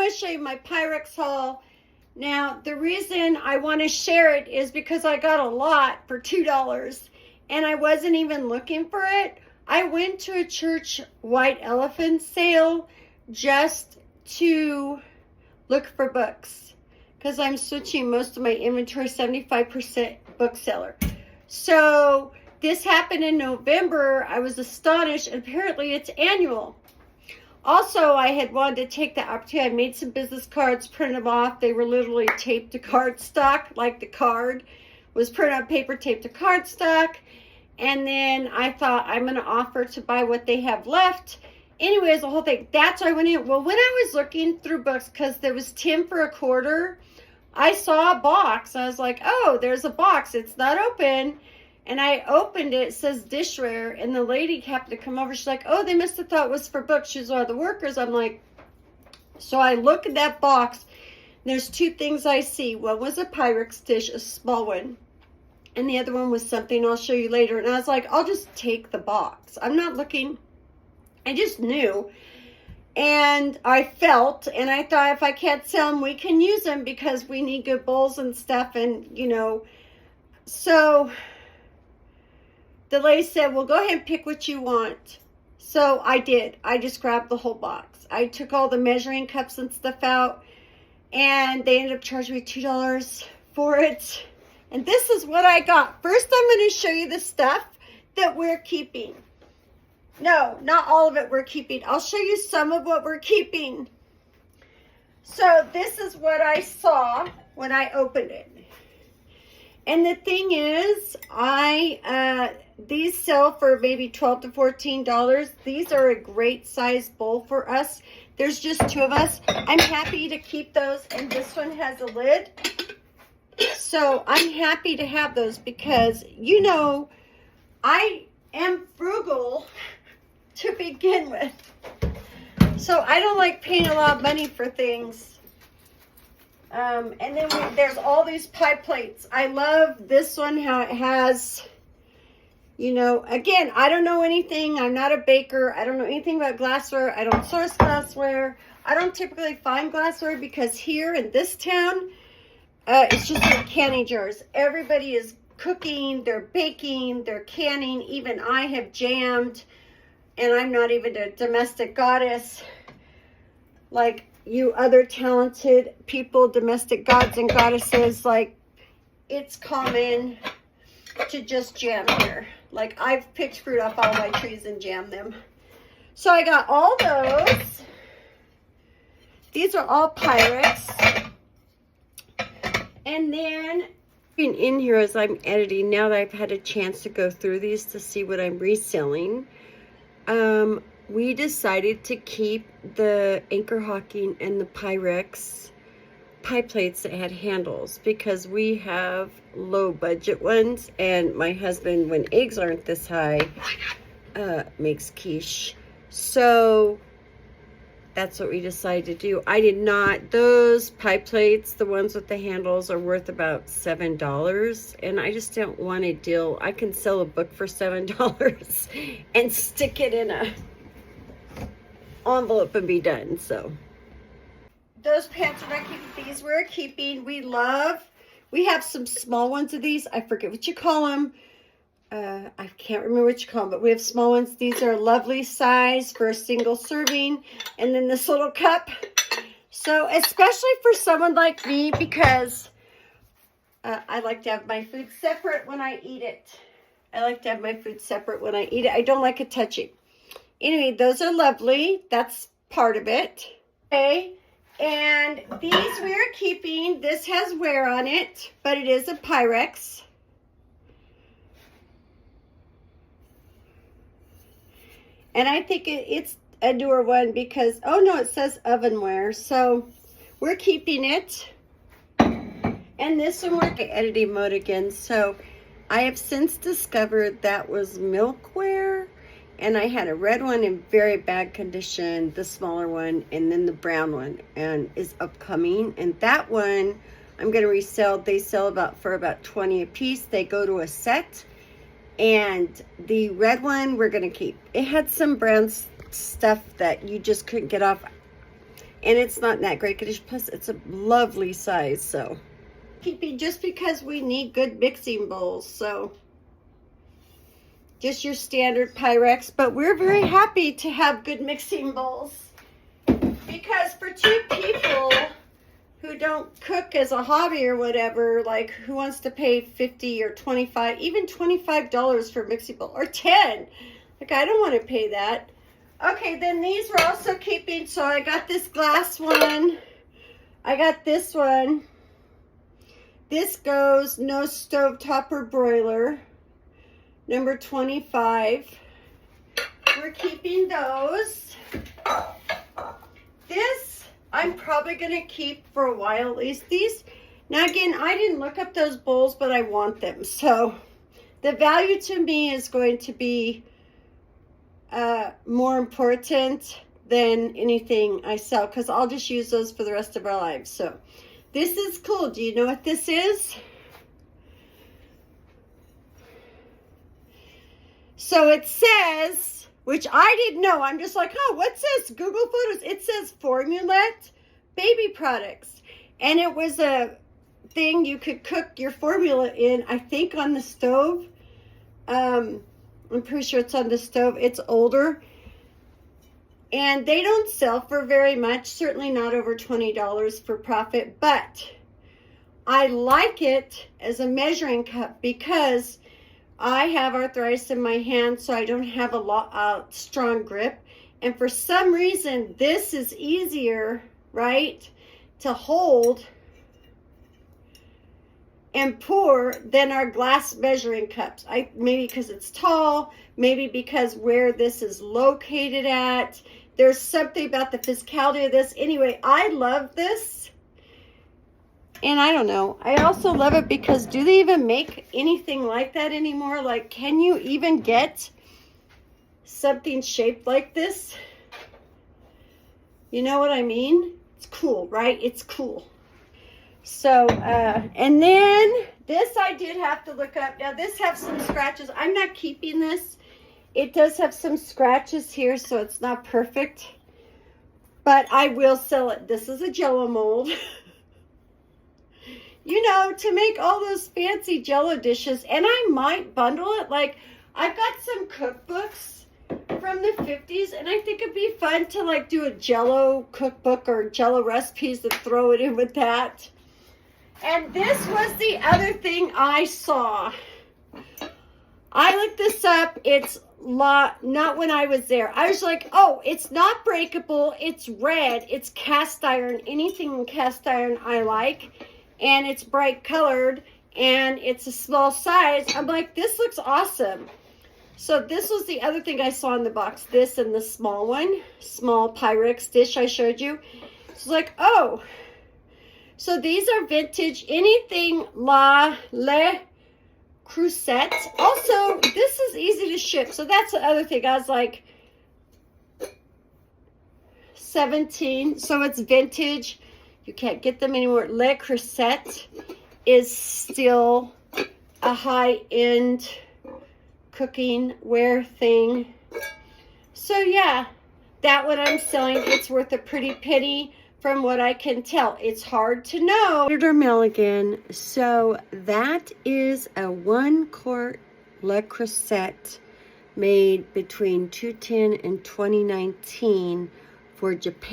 want to show you my Pyrex haul. Now, the reason I want to share it is because I got a lot for $2 and I wasn't even looking for it. I went to a Church White Elephant sale just to look for books because I'm switching most of my inventory, 75% bookseller. So this happened in November. I was astonished, and apparently it's annual. Also, I had wanted to take the opportunity. I made some business cards, printed them off. They were literally taped to cardstock, like the card was printed on paper, taped to cardstock. And then I thought, I'm going to offer to buy what they have left. Anyways, the whole thing, that's why I went in. Well, when I was looking through books, because there was 10 for a quarter, I saw a box. I was like, oh, there's a box. It's not open. And I opened it. It says dishware. And the lady happened to come over. She's like, oh, they must have thought it was for books. She's one of the workers. I'm like, so I look at that box. There's two things I see. One was a Pyrex dish, a small one. And the other one was something I'll show you later. And I was like, I'll just take the box. I'm not looking. I just knew. And I felt, and I thought if I can't sell them, we can use them because we need good bowls and stuff. And, you know, so the lady said, well, go ahead and pick what you want. So I did. I just grabbed the whole box. I took all the measuring cups and stuff out, and they ended up charging me $2 for it. And this is what I got. First, I'm going to show you the stuff that we're keeping. No, not all of it we're keeping. I'll show you some of what we're keeping. So this is what I saw when I opened it. And the thing is, these sell for maybe $12 to $14. These are a great size bowl for us. There's just two of us. I'm happy to keep those, and this one has a lid. So I'm happy to have those because, you know, I am frugal to begin with. So I don't like paying a lot of money for things. And then there's all these pie plates. I love this one, how it has, you know, again, I don't know anything. I'm not a baker. I don't know anything about glassware. I don't source glassware. I don't typically find glassware because here in this town, it's just like canning jars. Everybody is cooking, they're baking, they're canning. Even I have jammed, and I'm not even a domestic goddess like you other talented people, domestic gods and goddesses. Like, it's common to just jam here. Like, I've picked fruit off all my trees and jammed them. So I got all those. These are all Pyrex. And then in here as I'm editing, now that I've had a chance to go through these to see what I'm reselling, we decided to keep the anchor hocking and the Pyrex pie plates that had handles because we have low budget ones, and my husband, when eggs aren't this high, makes quiche. So that's what we decided to do. I did not, those pie plates, the ones with the handles, are worth about $7, and I just don't want a deal. I can sell a book for $7 and stick it in a envelope and be done. So those pants are not keeping. These we're keeping. We have some small ones of these. I forget what you call them. I can't remember what you call them, but we have small ones. These are lovely size for a single serving. And then this little cup. So especially for someone like me, because I like to have my food separate when I eat it. I don't like it touching. Anyway, those are lovely. That's part of it. Okay. And these we are keeping. This has wear on it, but it is a Pyrex. And I think it's a newer one because, oh no, it says ovenware. So we're keeping it. And this one we're in editing mode again. So I have since discovered that was milkware. And I had a red one in very bad condition, the smaller one, and then the brown one and is upcoming. And that one I'm going to resell. They sell for about 20 a piece. They go to a set. And the red one we're going to keep. It had some brown stuff that you just couldn't get off. And it's not in that great condition. Plus, it's a lovely size, so. Keeping just because we need good mixing bowls, so. Just your standard Pyrex, but we're very happy to have good mixing bowls. Because for two people who don't cook as a hobby or whatever, like who wants to pay 50 or 25, even $25 for a mixing bowl, or 10. Like, I don't want to pay that. Okay, then these we're also keeping. So I got this glass one. I got this one. This goes no stovetop or broiler. Number 25. We're keeping those. This I'm probably going to keep for a while, at least these. Now again, I didn't look up those bowls, but I want them. So the value to me is going to be more important than anything I sell, because I'll just use those for the rest of our lives. So this is cool. Do you know what this is? So it says, which I didn't know. I'm just like, oh, what's this? Google Photos. It says Formulette baby products. And it was a thing you could cook your formula in, I think on the stove. I'm pretty sure it's on the stove. It's older. And they don't sell for very much. Certainly not over $20 for profit. But I like it as a measuring cup because I have arthritis in my hand, so I don't have a strong grip. And for some reason, this is easier, right, to hold and pour than our glass measuring cups. Maybe because it's tall, maybe because where this is located at. There's something about the physicality of this. Anyway, I love this. And I don't know. I also love it because do they even make anything like that anymore? Like, can you even get something shaped like this? You know what I mean? It's cool, right? It's cool. So, and then this I did have to look up. Now, this has some scratches. I'm not keeping this. It does have some scratches here, so it's not perfect. But I will sell it. This is a Jell-O mold. You know, to make all those fancy Jell-O dishes. And I might bundle it. Like, I've got some cookbooks from the 50s, and I think it'd be fun to, like, do a Jell-O cookbook or Jell-O recipes and throw it in with that. And this was the other thing I saw. I looked this up. It's not when I was there. I was like, oh, it's not breakable. It's red. It's cast iron. Anything in cast iron I like. And it's bright colored. And it's a small size. I'm like, this looks awesome. So this was the other thing I saw in the box. This and the small one. Small Pyrex dish I showed you. It's like, oh. So these are vintage, anything Le Creuset. Also, this is easy to ship. So that's the other thing. I was like, 17. So it's vintage. You can't get them anymore. Le Creuset is still a high-end cooking wear thing. So yeah, that one I'm selling. It's worth a pretty penny. From what I can tell, it's hard to know. Senator Milligan. So that is a 1 quart Le Creuset made between 2010 and 2019 for Japan.